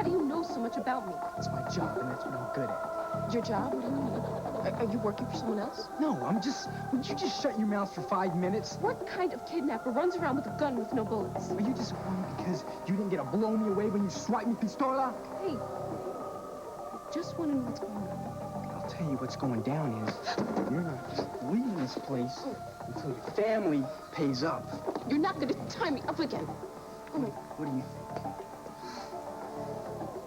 How do you know so much about me? It's my job, and that's what I'm good at. Your job? What do you mean? Are you working for someone else? No, would you just shut your mouth for 5 minutes? What kind of kidnapper runs around with a gun with no bullets? Are you disappointed because you didn't get to blow me away when you swiped me pistola? Hey, I just want to know what's going on. I'll tell you what's going down is you're not leaving this place until your family pays up. You're not going to tie me up again. Oh, my. What do you think?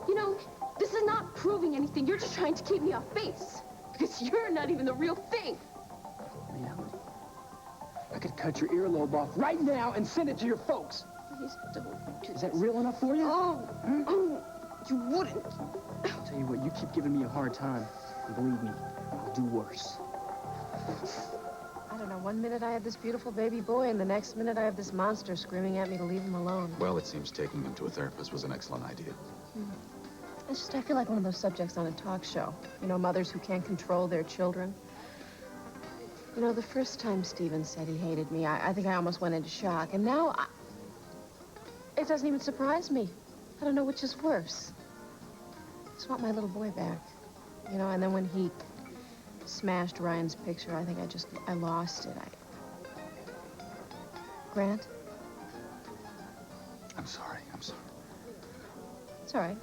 You know, this is not proving anything. You're just trying to keep me off base. Because you're not even the real thing. Reality. I could cut your earlobe off right now and send it to your folks. Please don't do this. Is that real enough for you? Oh, you wouldn't. I'll tell you what, you keep giving me a hard time. And believe me, I'll do worse. I don't know, one minute I have this beautiful baby boy, and the next minute I have this monster screaming at me to leave him alone. Well, it seems taking him to a therapist was an excellent idea. It's just, I feel like one of those subjects on a talk show. You know, mothers who can't control their children. You know, the first time Steven said he hated me, I think I almost went into shock. And now, it doesn't even surprise me. I don't know which is worse. I just want my little boy back. You know, and then when he smashed Ryan's picture, I think I lost it. Grant? I'm sorry. It's all right.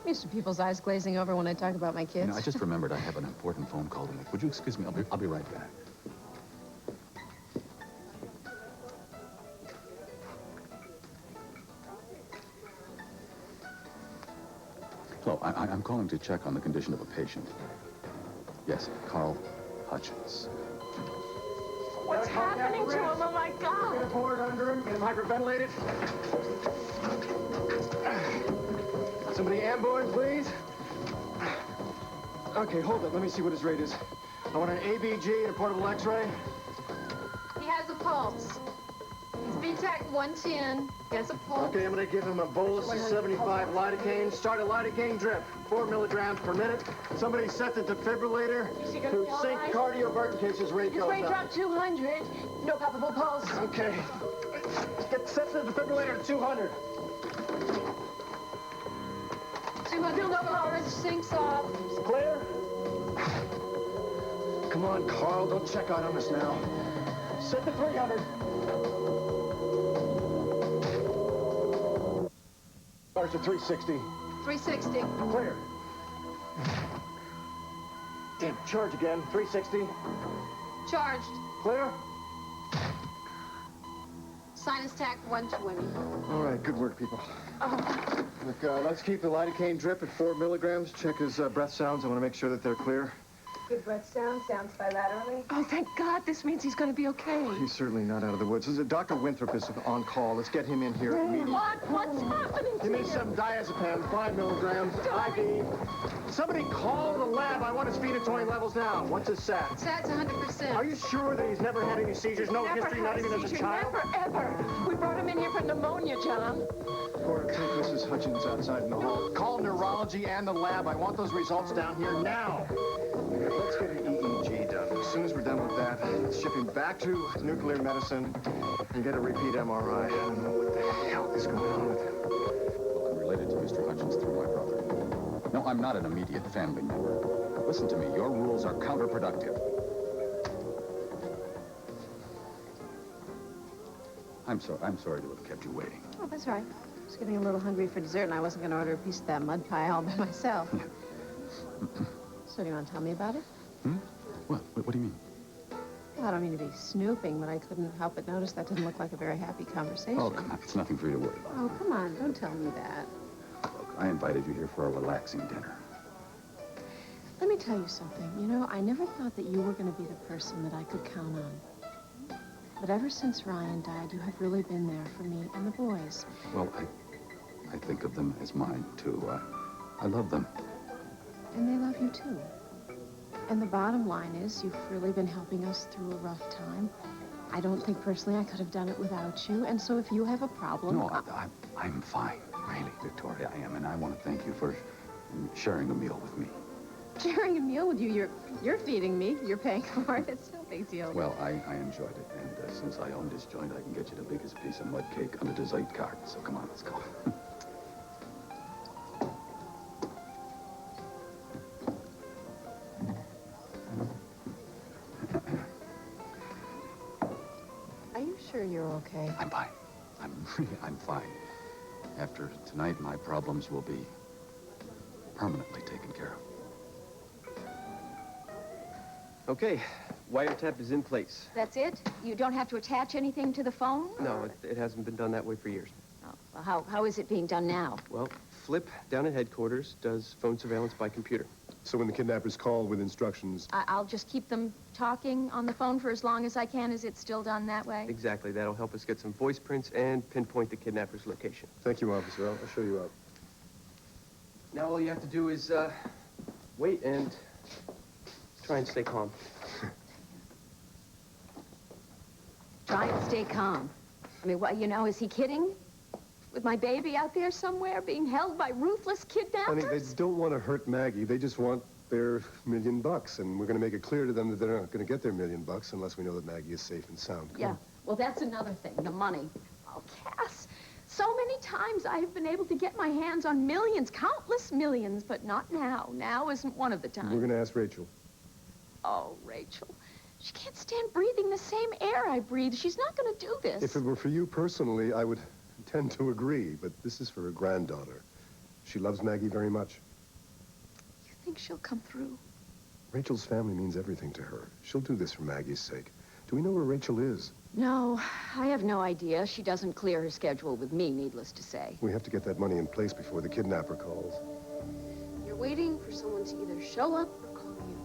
I'm used to people's eyes glazing over when I talk about my kids. You know, I just remembered I have an important phone call to make. Would you excuse me? I'll be right back. Hello, I'm calling to check on the condition of a patient. Yes, Carl Hutchins. What's happening to him? Oh, my God. Get a board under him, get him hyperventilated. Somebody ambulance, please. Okay, hold it. Let me see what his rate is. I want an ABG and a portable X-ray. He has a pulse. He's BTAC 110. He has a pulse. Okay, I'm gonna give him a bolus of 75 lidocaine. Start a lidocaine drip, 4 milligrams per minute. Somebody set the defibrillator to sync cardioversion in case his rate His goes rate up. dropped 200. No palpable pulse. Okay. Set the defibrillator to 200. 200 level hours syncs off. Clear? Come on, Carl, don't check out on us now. Set the 300. Starts to 360. 360. Clear. Damn, charge again. 360. Charged. Clear? Sinus TAC 120. All right, good work, people. Look, let's keep the lidocaine drip at 4 milligrams. Check his breath sounds. I want to make sure that they're clear. Good breath sounds bilaterally. Oh, thank God. This means he's going to be okay. He's certainly not out of the woods. Dr. Winthrop is on call. Let's get him in here immediately. What's happening to Give me you? some diazepam, 5 milligrams, IV. Somebody call the lab. I want his phenatoin levels now. What's his SAT? SAT's 100%. Are you sure that he's never had any seizures? No history, not even as a child? Never, ever. We brought him in here for pneumonia, John. Cora, take Mrs. Hutchins outside in the hall. Call neurology and the lab. I want those results down here now. Let's get an EEG done. As soon as we're done with that, let's ship him back to nuclear medicine and get a repeat MRI. I don't know what the hell is going on with him. Look, I'm related to Mr. Hutchins through my brother. No, I'm not an immediate family member. Listen to me. Your rules are counterproductive. I'm sorry to have kept you waiting. Oh, that's right. I was getting a little hungry for dessert, and I wasn't going to order a piece of that mud pie all by myself. So do you want to tell me about it? What do you mean? Well, I don't mean to be snooping, but I couldn't help but notice that didn't look like a very happy conversation. Oh, come on. It's nothing for you to worry about. Oh, come on. Don't tell me that. Look, I invited you here for a relaxing dinner. Let me tell you something. You know, I never thought that you were going to be the person that I could count on. But ever since Ryan died, you have really been there for me and the boys. Well, I think of them as mine, too. I love them. And they love you, too. And the bottom line is, you've really been helping us through a rough time. I don't think personally I could have done it without you. And so if you have a problem... No, I'm fine. Really, Victoria, I am. And I want to thank you for sharing a meal with me. Sharing a meal with you, you're feeding me. You're paying for it. It's no big deal. Well, I enjoyed it. And since I own this joint, I can get you the biggest piece of mud cake on the dessert cart. So come on, let's go. sure you're okay? I'm fine. I'm fine. After tonight, my problems will be permanently taken care of. Okay, wiretap is in place. That's it? You don't have to attach anything to the phone? No, it hasn't been done that way for years. Oh, well, how is it being done now? Well, Flip, down at headquarters, does phone surveillance by computer. So when the kidnappers call with instructions... I'll just keep them talking on the phone for as long as I can. Is it still done that way? Exactly. That'll help us get some voice prints and pinpoint the kidnapper's location. Thank you, officer. I'll show you out. Now all you have to do is, wait and try and stay calm. Try and stay calm. I mean, what, is he kidding? With my baby out there somewhere being held by ruthless kidnappers? Honey, they don't want to hurt Maggie. They just want their $1 million, and we're going to make it clear to them that they're not going to get their $1 million unless we know that Maggie is safe and sound. Come Yeah, on. well, that's another thing, the money. Oh, Cass, so many times I've been able to get my hands on millions, countless millions, but not now. Now isn't one of the times. We're going to ask Rachel. Oh, Rachel. She can't stand breathing the same air I breathe. She's not going to do this. If it were for you personally, I would tend to agree, but this is for her granddaughter. She loves Maggie very much. You think she'll come through? Rachel's family means everything to her. She'll do this for Maggie's sake. Do we know where Rachel is? No, I have no idea. She doesn't clear her schedule with me, needless to say. We have to get that money in place before the kidnapper calls. You're waiting for someone to either show up or call you.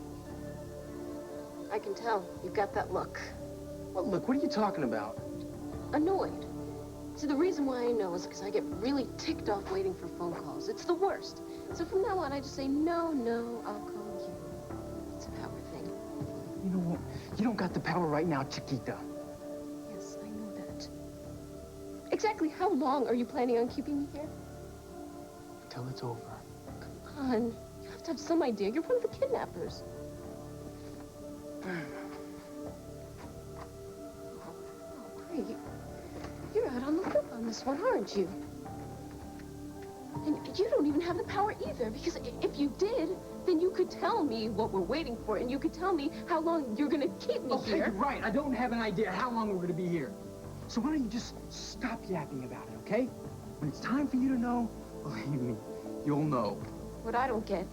I can tell. You've got that look. Well, look, what are you talking about? Annoyed. See, the reason why I know is because I get really ticked off waiting for phone calls. It's the worst. So from now on, I just say, no, I'll call you. It's a power thing. You know what? You don't got the power right now, Chiquita. Yes, I know that. Exactly how long are you planning on keeping me here? Until it's over. Come on. You have to have some idea. You're one of the kidnappers. Oh, great. You're out on the loop on this one, aren't you? And you don't even have the power either, because if you did, then you could tell me what we're waiting for, and you could tell me how long you're gonna keep me Okay, here. you're right. I don't have an idea how long we're gonna be here. So why don't you just stop yapping about it, okay? When it's time for you to know, believe me, you'll know. What I don't get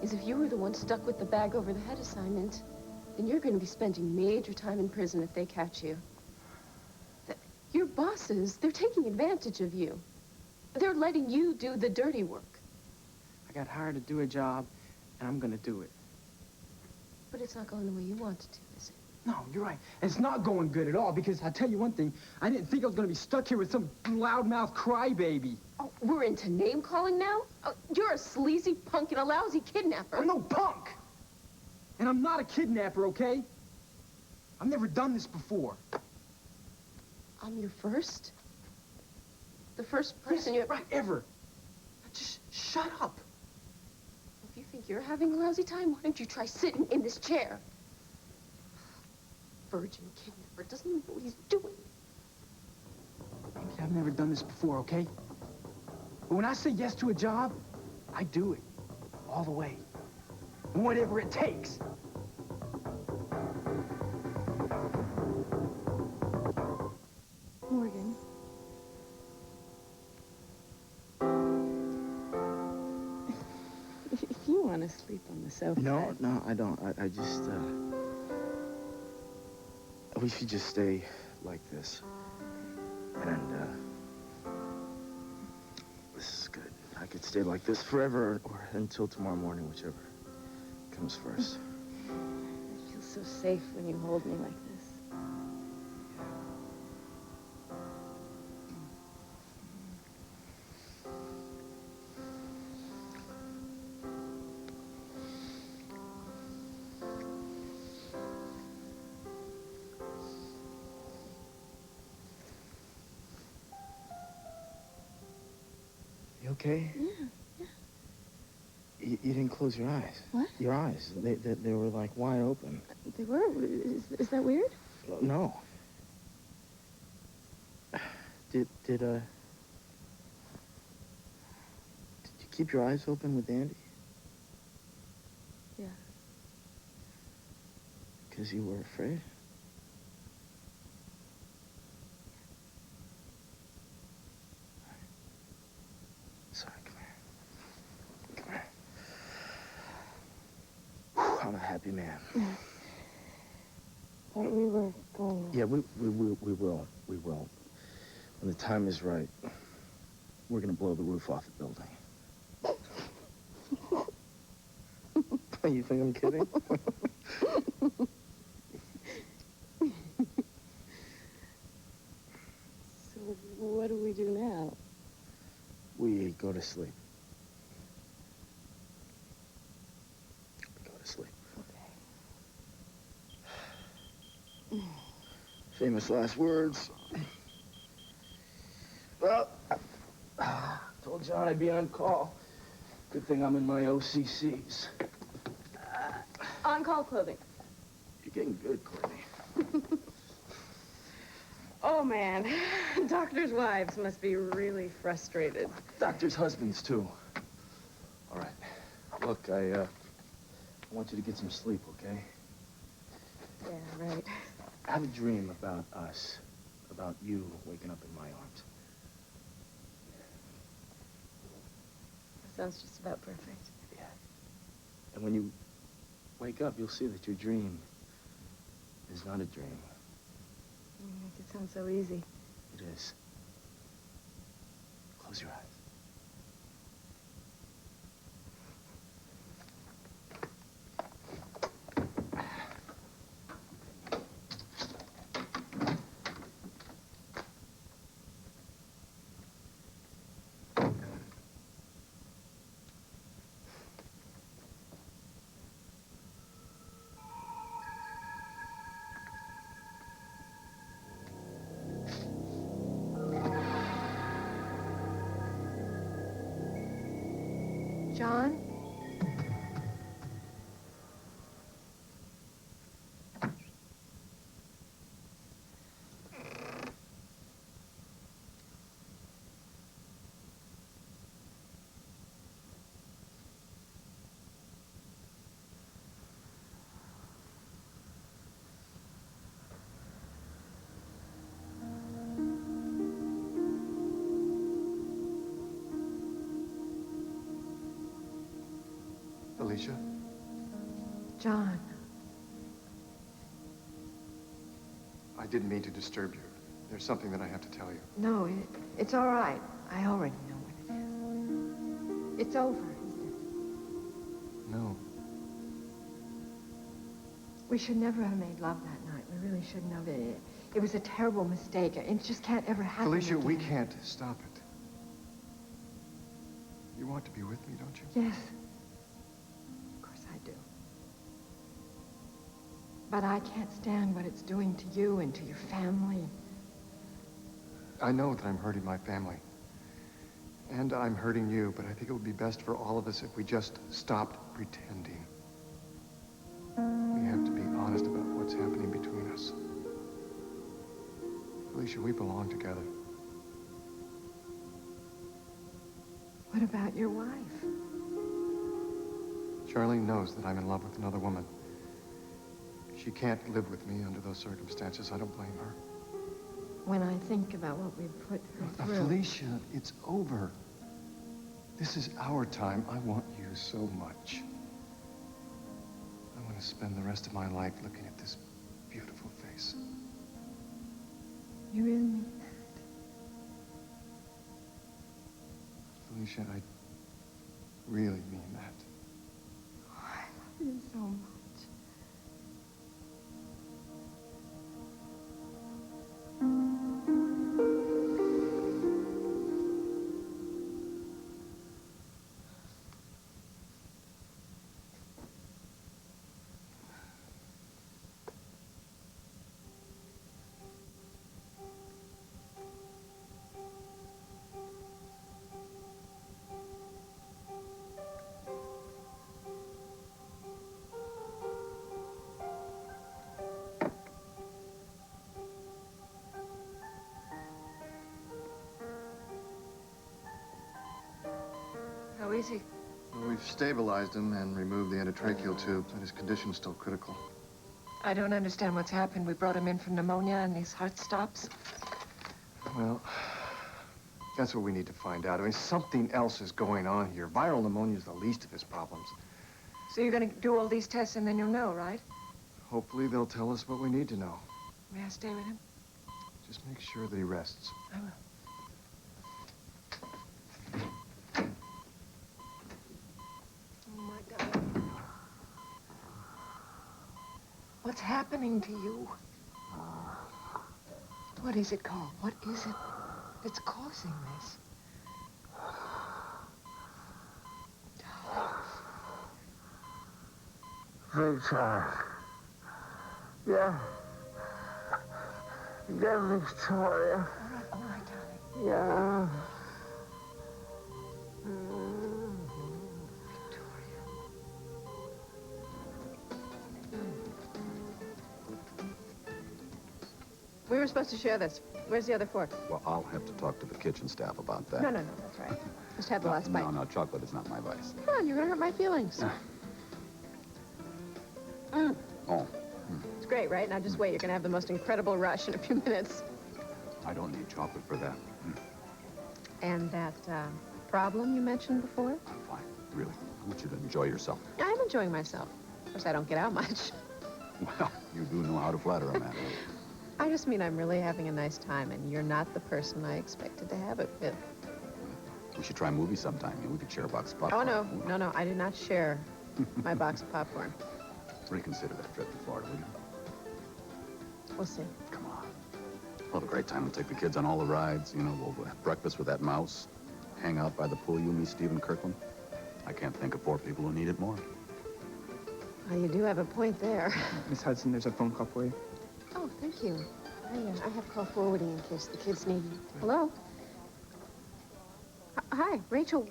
is if you were the one stuck with the bag over the head assignment, then you're gonna be spending major time in prison if they catch you. Your bosses, they're taking advantage of you. They're letting you do the dirty work. I got hired to do a job, and I'm gonna do it. But it's not going the way you want it to, is it? No, you're right. It's not going good at all, because I'll tell you one thing. I didn't think I was gonna be stuck here with some loudmouth crybaby. Oh, we're into name-calling now? Oh, you're a sleazy punk and a lousy kidnapper. I'm no punk! And I'm not a kidnapper, okay? I've never done this before. I'm your first? The first person you... Right, ever. Now just shut up. If you think you're having a lousy time, why don't you try sitting in this chair? Virgin kidnapper doesn't even know what he's doing. Maybe I've never done this before, okay? But when I say yes to a job, I do it. All the way. Whatever it takes. Morgan. If you want to sleep on the sofa... No, I don't. I just, we should just stay like this. And, this is good. I could stay like this forever or until tomorrow morning, whichever comes first. I feel so safe when you hold me like this. You okay? Yeah. You didn't close your eyes. What? Your eyes. They were like wide open. They were? Is that weird? No. Did you keep your eyes open with Andy? Yeah. Because you were afraid? I'm a happy man. But we were going... Yeah, we will. We will. When the time is right, we're gonna blow the roof off the building. You think I'm kidding? So what do we do now? We go to sleep. We go to sleep. Okay. Famous last words. Well, told John I'd be on call. Good thing I'm in my OCCs. On-call clothing. You're getting good, Courtney. Oh, man. Doctors' wives must be really frustrated. Doctors' husbands, too. All right. Look, I want you to get some sleep, okay? Yeah, right. Have a dream about us, about you waking up in my arms. Sounds just about perfect. Yeah. And when you wake up, you'll see that your dream is not a dream. You make it sound so easy. It is. Close your eyes. John? Alicia? John. I didn't mean to disturb you. There's something that I have to tell you. No, it's all right. I already know what it is. It's over, isn't it? No. We should never have made love that night. We really shouldn't have. It was a terrible mistake. It just can't ever happen Felicia, again. we can't stop it. You want to be with me, don't you? Yes. Of course I do. But I can't stand what it's doing to you and to your family. I know that I'm hurting my family. And I'm hurting you, but I think it would be best for all of us if we just stopped pretending. We have to be honest about what's happening between us. Felicia, we belong together. What about your wife? Charlene knows that I'm in love with another woman. She can't live with me under those circumstances. I don't blame her. When I think about what we put her through... Felicia, it's over. This is our time. I want you so much. I want to spend the rest of my life looking at this beautiful face. You really mean that? Felicia, I really mean that. Oh, I love you so much. How is he? Well, we've stabilized him and removed the endotracheal tube, but his condition's still critical. I don't understand what's happened. We brought him in for pneumonia and his heart stops. Well, that's what we need to find out. I mean, something else is going on here. Viral pneumonia is the least of his problems. So you're going to do all these tests and then you'll know, right? Hopefully they'll tell us what we need to know. May I stay with him? Just make sure that he rests. I will. Oh, my God. What's happening to you? What is it called? What is it that's causing this? Victor. Yeah. Yeah, Victoria. All right, darling. Yeah. Victoria. We were supposed to share this. Where's the other fork? Well, I'll have to talk to the kitchen staff about that. No, that's right. Just have the last bite. No, chocolate is not my vice. Come on, you're gonna hurt my feelings. Oh, It's great, right? Now just wait. You're gonna have the most incredible rush in a few minutes. I don't need chocolate for that. And that problem you mentioned before? I'm fine, really. I want you to enjoy yourself. I'm enjoying myself. Of course, I don't get out much. Well, you do know how to flatter a man. I just mean I'm really having a nice time, and you're not the person I expected to have it with. We should try a movie sometime. We could share a box of Oh, popcorn. no, I do not share my box of popcorn. Reconsider that trip to Florida, will you? We'll see. Come on. We'll have a great time. We'll take the kids on all the rides. You know, we'll have breakfast with that mouse. Hang out by the pool, you, me, Steve, and Kirkland. I can't think of 4 people who need it more. Well, you do have a point there. Miss Hudson, there's a phone call for you. Oh, thank you. I have call forwarding in case the kids need you. Hello? Hi, Rachel.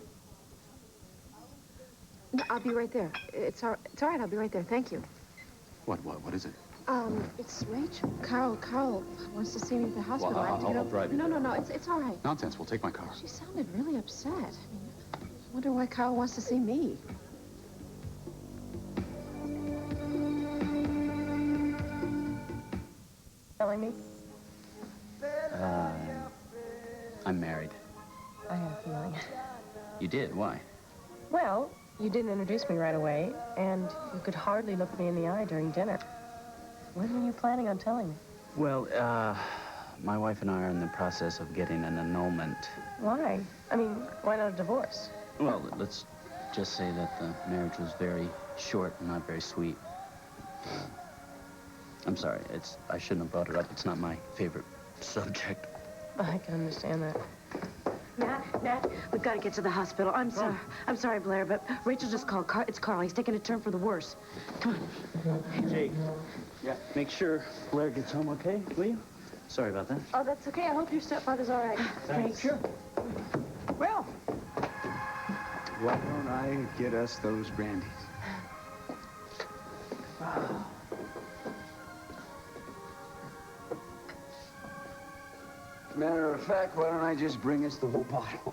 No, I'll be right there. It's all right, I'll be right there. Thank you. What is it? It's Rachel. Carl wants to see me at the hospital. Well, I'll drive you. No, it's all right. Nonsense. We'll take my car. She sounded really upset. I mean, I wonder why Carl wants to see me. Telling me? I'm married. I had a feeling. You did? Why? Well, you didn't introduce me right away, and you could hardly look me in the eye during dinner. When were you planning on telling me? Well, my wife and I are in the process of getting an annulment. Why? I mean, why not a divorce? Well, let's just say that the marriage was very short and not very sweet. I'm sorry. I shouldn't have brought it up. It's not my favorite subject. I can understand that. Nat, we've got to get to the hospital. I'm sorry, Blair, but Rachel just called. It's Carl. He's taking a turn for the worse. Come on. Jake. Yeah. Make sure Blair gets home okay, will you? Sorry about that. Oh, that's okay. I hope your stepfather's all right. Thanks. Sure. Well, why don't I get us those brandies? Matter of fact, why don't I just bring us the whole bottle?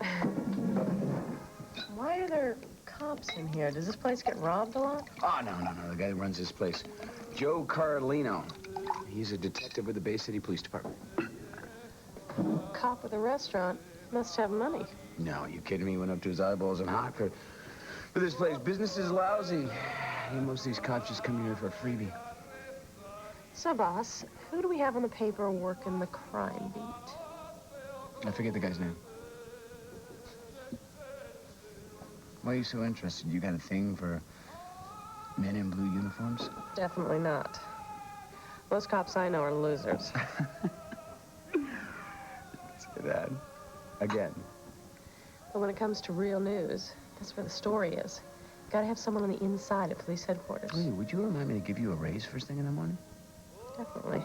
Why are there cops in here? Does this place get robbed a lot? Oh, no. The guy who runs this place. Joe Carlino. He's a detective with the Bay City Police Department. Cop with a restaurant must have money. No, you kidding me? Went up to his eyeballs in hot for this place. Business is lousy. Most of these cops just come here for a freebie. So, boss, who do we have on the paper working the crime beat? I forget the guy's name. Why are you so interested? You got a thing for men in blue uniforms? Definitely not. Most cops I know are losers. Say that. Again. But when it comes to real news, that's where the story is. Gotta have someone on the inside at police headquarters. Hey, would you remind me to give you a raise first thing in the morning? Definitely.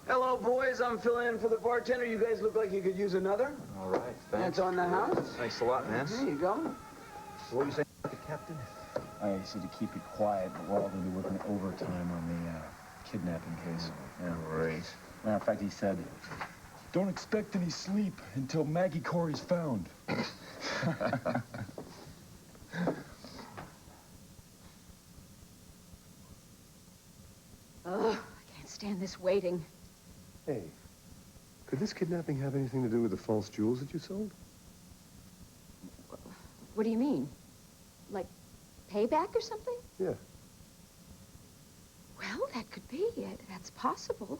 Hello, boys. I'm filling in for the bartender. You guys look like you could use another. All right, thanks. That's on the house. Thanks a lot, man. There you go. What were you saying about the captain? I said to keep it quiet, but we're all going to be working overtime on the kidnapping case. Yeah, right. Matter of fact, he said, don't expect any sleep until Maggie Corey's found. Oh, I can't stand this waiting. Hey, Could this kidnapping have anything to do with the false jewels that you sold? What do you mean? Like payback or something? Yeah. Well, that could be it. That's possible.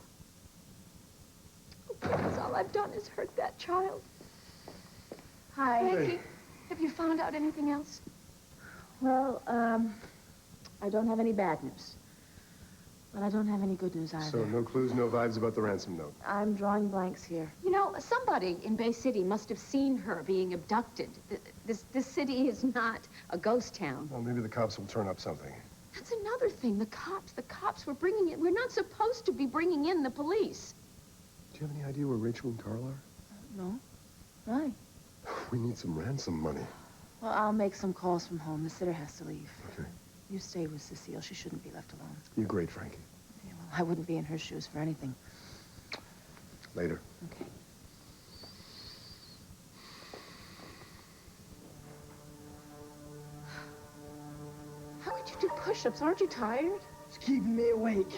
Oh, goodness, all I've done is hurt that child. Hi. Frankie, have you found out anything else? Well, I don't have any bad news. But I don't have any good news either. So no clues, no vibes about the ransom note. I'm drawing blanks here. You know, somebody in Bay City must have seen her being abducted. This city is not a ghost town. Well, maybe the cops will turn up something. That's another thing. The cops were bringing in. We're not supposed to be bringing in the police. Do you have any idea where Rachel and Carl are? No. Why? We need some ransom money. Well, I'll make some calls from home. The sitter has to leave. Okay. You stay with Cecile. She shouldn't be left alone. You're great, Frankie. Yeah, well, I wouldn't be in her shoes for anything. Later. Okay. How could you do push-ups? Aren't you tired? It's keeping me awake.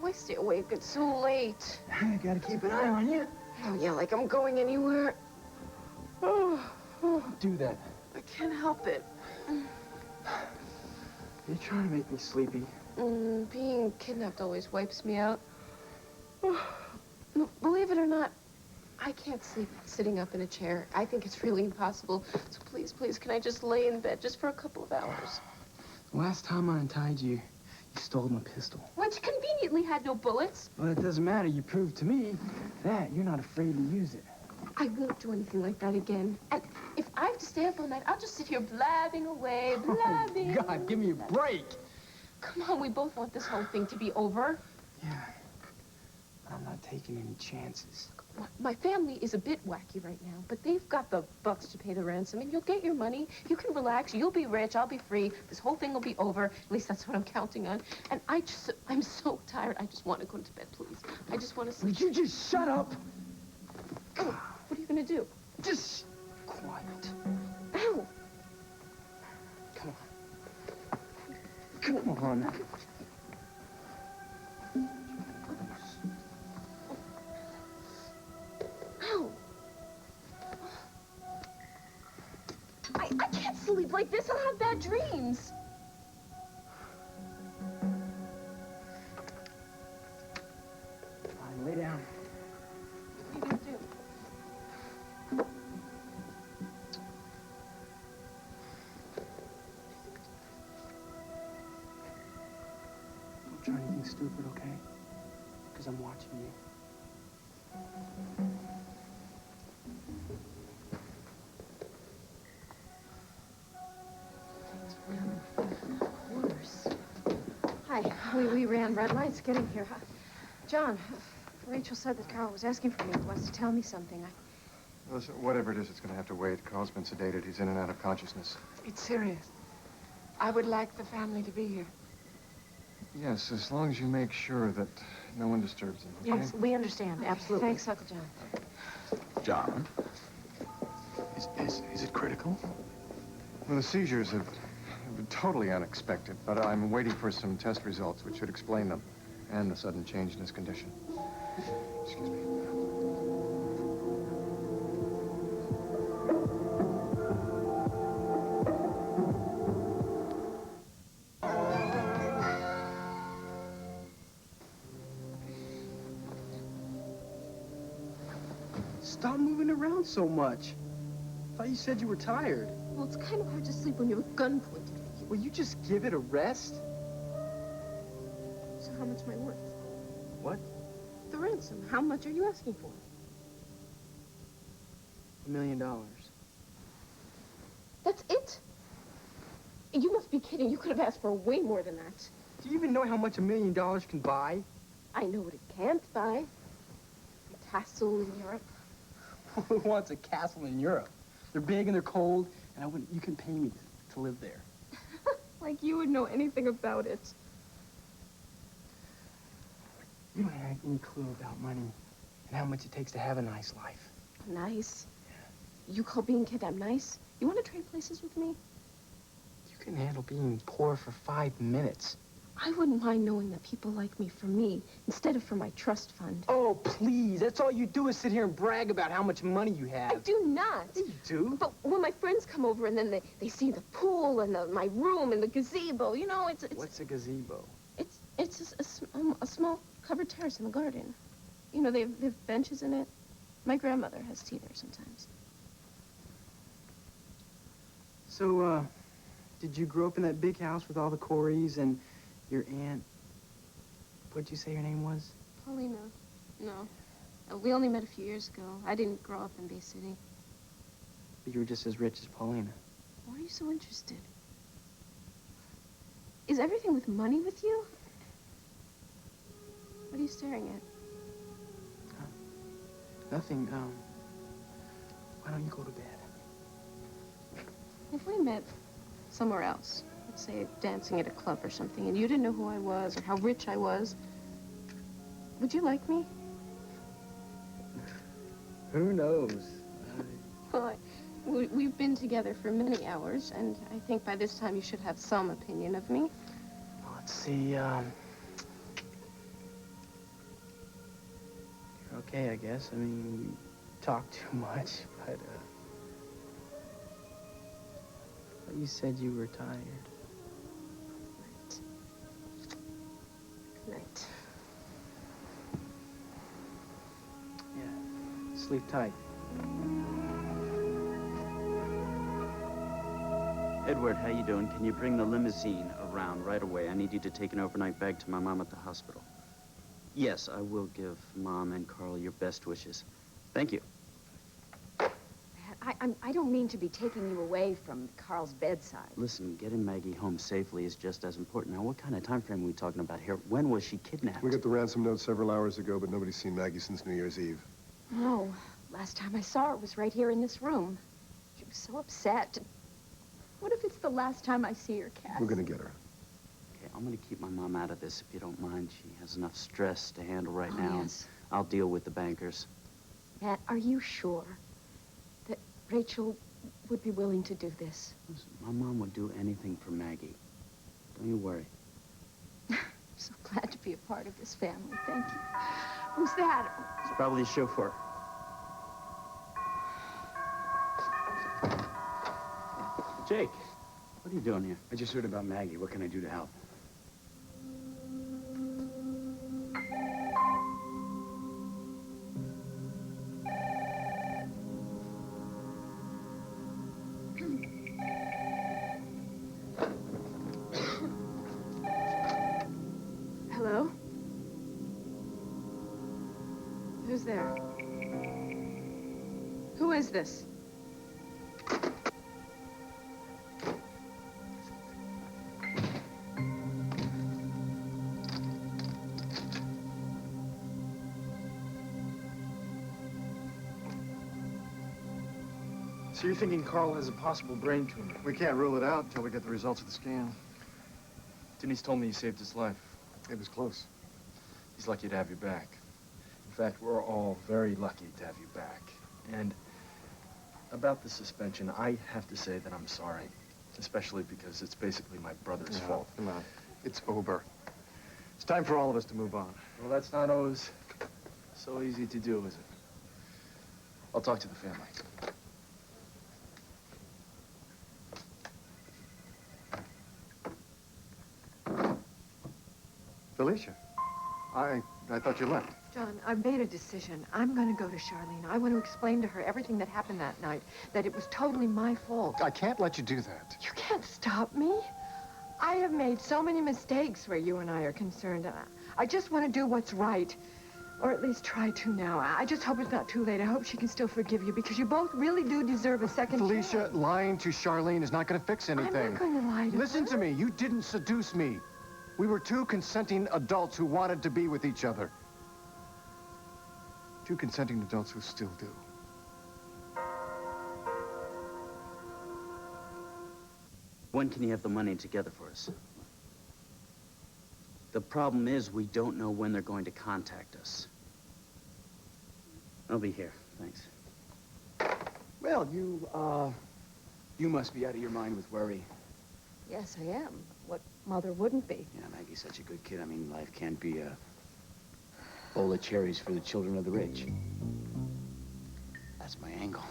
Why stay awake? It's so late. I gotta keep an eye on you. Oh, yeah, like I'm going anywhere. Oh, Do that. I can't help it. You're trying to make me sleepy. Being kidnapped always wipes me out. No, believe it or not, I can't sleep sitting up in a chair. I think it's really impossible. So please, please, can I just lay in bed just for a couple of hours? The last time I untied you, you stole my pistol. Which conveniently had no bullets. Well, it doesn't matter. You proved to me that you're not afraid to use it. I won't do anything like that again. And if I have to stay up all night, I'll just sit here blabbing away, blabbing. Oh, God, give me a break. Come on, we both want this whole thing to be over. Yeah, but I'm not taking any chances. My family is a bit wacky right now, but they've got the bucks to pay the ransom, and you'll get your money. You can relax. You'll be rich. I'll be free. This whole thing will be over. At least that's what I'm counting on. And I'm so tired. I just want to go to bed, please. I just want to sleep. Would you just shut up? Oh, what are you going to do? Just quiet. Ow. Come on. Come on. Ow. I can't sleep like this. I'll have bad dreams. Fine, lay down. What are you going to do? Don't try anything stupid, okay? Because I'm watching you. Worse. Hi. We ran red lights getting here. John, Rachel said that Carl was asking for me. He wants to tell me something. Listen, whatever it is, it's going to have to wait. Carl's been sedated. He's in and out of consciousness. It's serious. I would like the family to be here. Yes, as long as you make sure that no one disturbs him, okay? Yes, we understand. Absolutely. Thanks, Uncle John. John, is it critical? Well, the seizures have been totally unexpected, but I'm waiting for some test results which should explain them, and the sudden change in his condition. Excuse me. Stop moving around so much. I thought you said you were tired. Well, it's kind of hard to sleep when you have a gun pointed at you. Will you just give it a rest? So how much am I worth? What? The ransom. How much are you asking for? $1 million. That's it? You must be kidding. You could have asked for way more than that. Do you even know how much $1 million can buy? I know what it can't buy. A castle in Europe. Who wants a castle in Europe? They're big and they're cold, and you can pay me to live there. Like you would know anything about it. You don't have any clue about money and how much it takes to have a nice life. Nice? You call being kidnapped nice? You want to trade places with me? You can handle being poor for 5 minutes. I wouldn't mind knowing that people like me for me instead of for my trust fund. Oh, please. That's all you do is sit here and brag about how much money you have. I do not. You do? But when my friends come over and then they see the pool and my room and the gazebo, you know, it's What's a gazebo? It's a small covered terrace in the garden. You know, they have benches in it. My grandmother has tea there sometimes. So, did you grow up in that big house with all the Coreys and your aunt? What'd you say your name was? Paulina. No. We only met a few years ago. I didn't grow up in Bay City. But you were just as rich as Paulina. Why are you so interested? Is everything with money with you? What are you staring at? Nothing. Why don't you go to bed? If we met somewhere else, let's say dancing at a club or something, and you didn't know who I was or how rich I was, would you like me? Who knows? Well, we've been together for many hours, and I think by this time you should have some opinion of me. Let's see, you're okay, I guess. I mean, we talk too much, but, you said you were tired. Good night. Yeah, sleep tight. Edward, how you doing? Can you bring the limousine around right away? I need you to take an overnight bag to my mom at the hospital. Yes, I will give Mom and Carl your best wishes. Thank you. I don't mean to be taking you away from Carl's bedside. Listen, getting Maggie home safely is just as important. Now, what kind of time frame are we talking about here? When was she kidnapped? We got the ransom note several hours ago, but nobody's seen Maggie since New Year's Eve. No, last time I saw her was right here in this room. She was so upset. What if it's the last time I see her, Cass? We're gonna get her. Okay, I'm gonna keep my mom out of this if you don't mind. She has enough stress to handle right now. Yes. I'll deal with the bankers. Matt, are you sure that Rachel would be willing to do this? Listen, my mom would do anything for Maggie. Don't you worry. I'm so glad to be a part of this family. Thank you. Who's that? It's probably a chauffeur. Jake, what are you doing here? I just heard about Maggie. What can I do to help? Hello? Who's there? Who is this? So you're thinking Carl has a possible brain tumor? We can't rule it out until we get the results of the scan. Denise told me you saved his life. It was close. He's lucky to have you back. In fact, we're all very lucky to have you back. And about the suspension, I have to say that I'm sorry. Especially because it's basically my brother's fault. Come on. It's over. It's time for all of us to move on. Well, that's not always so easy to do, is it? I'll talk to the family. Felicia, I thought you left. John, I've made a decision. I'm going to go to Charlene. I want to explain to her everything that happened that night, that it was totally my fault. I can't let you do that. You can't stop me. I have made so many mistakes where you and I are concerned. I just want to do what's right, or at least try to now. I just hope it's not too late. I hope she can still forgive you, because you both really do deserve a second Felicia, chance. lying to Charlene is not going to fix anything. I'm not going to lie to Listen her. to me. You didn't seduce me. We were two consenting adults who wanted to be with each other. Two consenting adults who still do. When can you have the money together for us? The problem is we don't know when they're going to contact us. I'll be here. Thanks. Well, you must be out of your mind with worry. Yes, I am. Mother wouldn't be. Yeah, Maggie's such a good kid. I mean, life can't be a bowl of cherries for the children of the rich. That's my angle.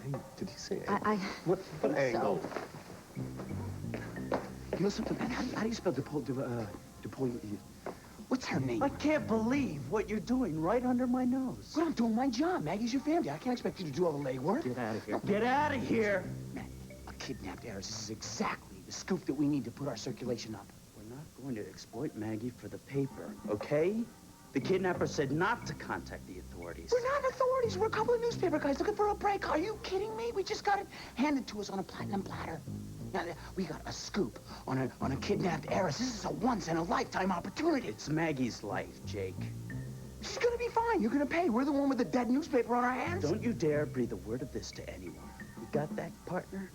Hey, did he say I What angle? You know something, man? How do you spell DePaul? What's her name? I can't believe what you're doing right under my nose. Well, I'm doing my job. Maggie's your family. I can't expect you to do all the legwork. Get out of here. Get out of here. Man, a kidnapped heiress. This is exactly the scoop that we need to put our circulation up. We're not going to exploit Maggie for the paper, okay? The kidnapper said not to contact the authorities. We're not authorities. We're a couple of newspaper guys looking for a break. Are you kidding me? We just got it handed to us on a platinum platter. Now, we got a scoop on a kidnapped heiress. This is a once-in-a-lifetime opportunity. It's Maggie's life, Jake. She's gonna be fine. You're gonna pay. We're the one with the dead newspaper on our hands. Don't you dare breathe a word of this to anyone. You got that, partner?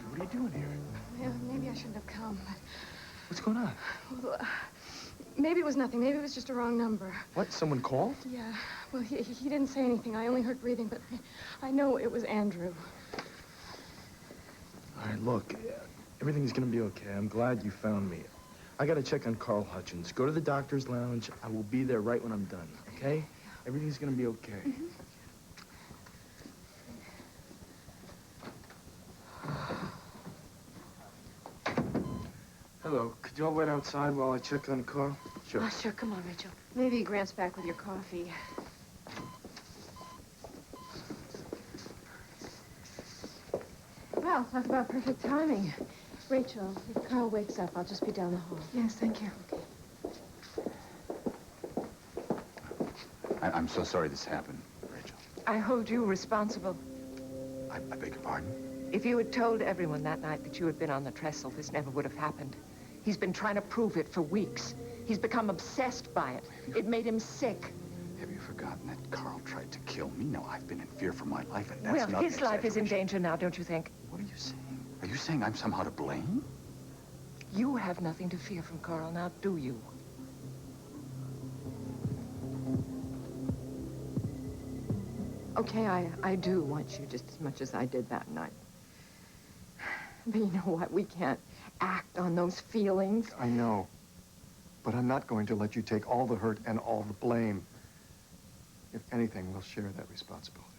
What are you doing here? Yeah, maybe I shouldn't have come, but... What's going on? Well, maybe it was nothing. Maybe it was just a wrong number. What? Someone called? Yeah. Well, he didn't say anything. I only heard breathing, but I know it was Andrew. All right, look, everything's gonna be okay. I'm glad you found me. I gotta check on Carl Hutchins. Go to the doctor's lounge. I will be there right when I'm done, okay? Everything's gonna be okay. Hello, could you all wait outside while I check on Carl? Sure. Oh, sure. Come on, Rachel. Maybe Grant's back with your coffee. Well, talk about perfect timing. Rachel, if Carl wakes up, I'll just be down the hall. Yes, thank you. Okay. I'm so sorry this happened, Rachel. I hold you responsible. I beg your pardon? If you had told everyone that night that you had been on the trestle, this never would have happened. He's been trying to prove it for weeks. He's become obsessed by it. It made him sick. Have you forgotten that Carl tried to kill me? No, I've been in fear for my life, and that's Well, not his life is in danger now, don't you think? What are you saying? Are you saying I'm somehow to blame? You have nothing to fear from Carl now, do you? Okay, I do want you just as much as I did that night. But you know what? We can't act on those feelings. I know. But I'm not going to let you take all the hurt and all the blame. If anything, we'll share that responsibility.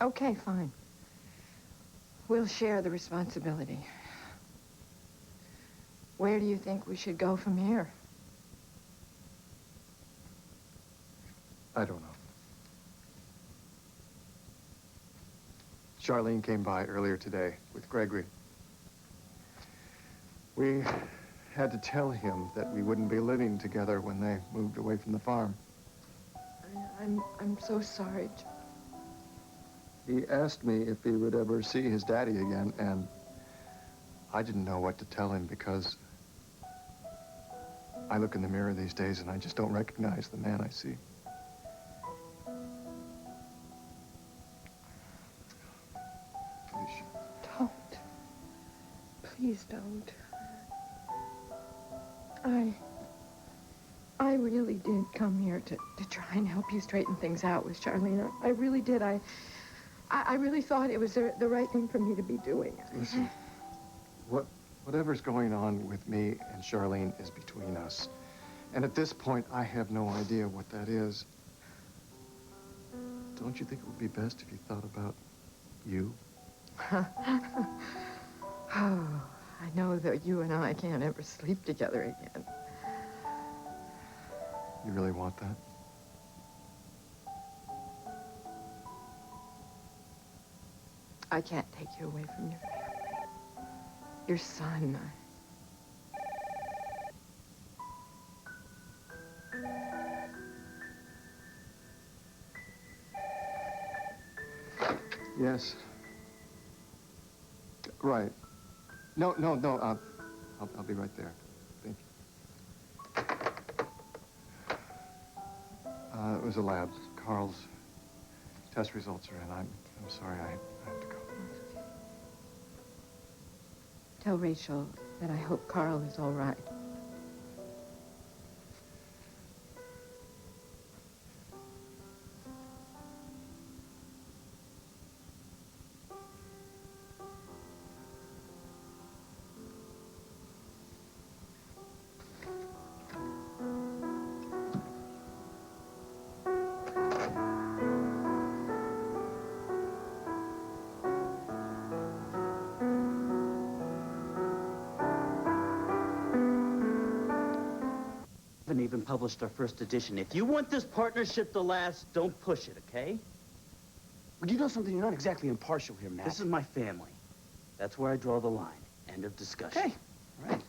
Okay, fine. We'll share the responsibility. Where do you think we should go from here? I don't know. Charlene came by earlier today with Gregory. We had to tell him that we wouldn't be living together when they moved away from the farm. I'm so sorry. He asked me if he would ever see his daddy again, and I didn't know what to tell him because I look in the mirror these days and I just don't recognize the man I see. Don't. Please don't. I really did come here to try and help you straighten things out with Charlene. I really did. I really thought it was the right thing for me to be doing. Listen, whatever's going on with me and Charlene is between us. And at this point, I have no idea what that is. Don't you think it would be best if you thought about you? Oh, I know that you and I can't ever sleep together again. You really want that? I can't take you away from your son. Yes. Right. No. I'll be right there. Thank you. It was a lab. Carl's test results are in. I'm sorry, I have to go. Tell Rachel that I hope Carl is all right. haven't even published our first edition. If you want this partnership to last, don't push it, okay? Well, you know something? You're not exactly impartial here, Matt. This is my family. That's where I draw the line. End of discussion. Okay. All right.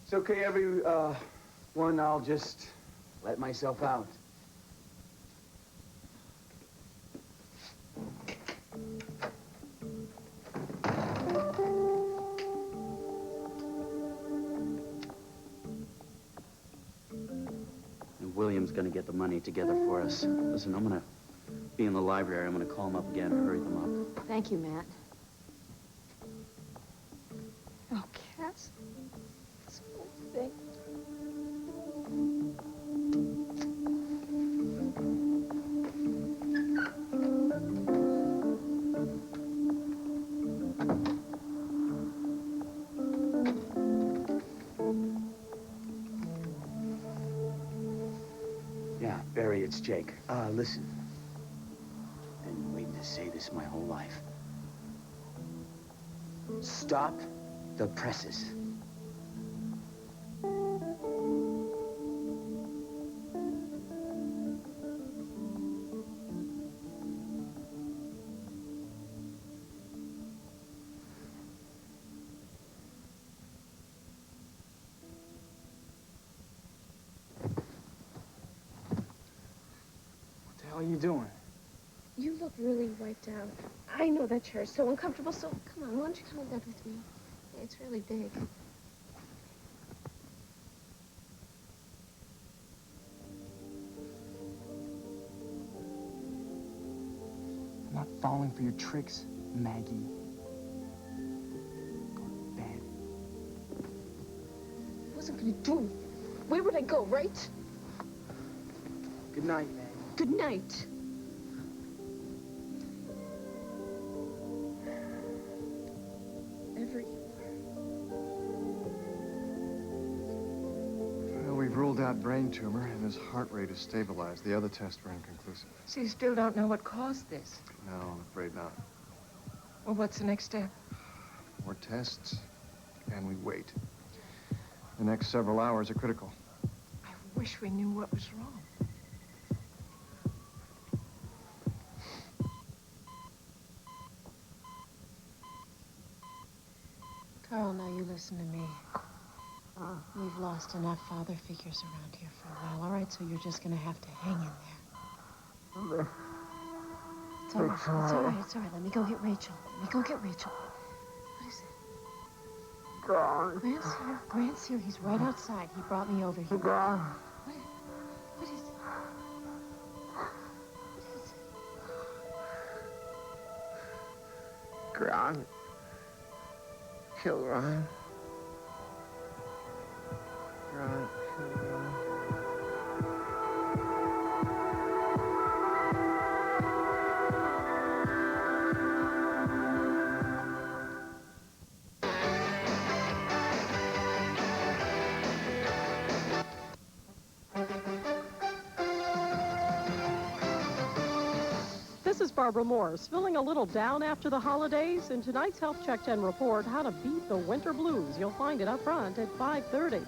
It's okay, everyone. I'll just let myself out. And William's gonna get the money together for us. Listen, I'm gonna be in the library. I'm gonna call him up again and hurry them up. Thank you, Matt. Oh, Cass. This whole thing. Yeah, Barry, it's Jake. Listen. Been waiting to say this my whole life. Stop the presses. What the hell are you doing? You look really wiped out. I know that chair's so uncomfortable, so come on, why don't you come in bed with me? It's really big. I'm not falling for your tricks, Maggie. Go to bed. I wasn't gonna do anything. Where would I go, right? Good night, Maggie. Good night. Wherever you Well, we've ruled out brain tumor, and his heart rate is stabilized. The other tests were inconclusive. So you still don't know what caused this? No, I'm afraid not. Well, what's the next step? More tests, and we wait. The next several hours are critical. I wish we knew what was wrong. Carl, now you listen to me. We've lost enough father figures around here for a while, all right? So you're just gonna have to hang in there. It's all right, it's all right, it's all right. Let me go get Rachel. Let me go get Rachel. What is it? Gone. Grant's here. Grant's here. He's right outside. He brought me over here. Gone. What is it? Grant. Kill Ron. Grant, kill Ron. This is Barbara Morse, feeling a little down after the holidays. In tonight's Health Check 10 report, how to beat the winter blues. You'll find it up front at 5:30.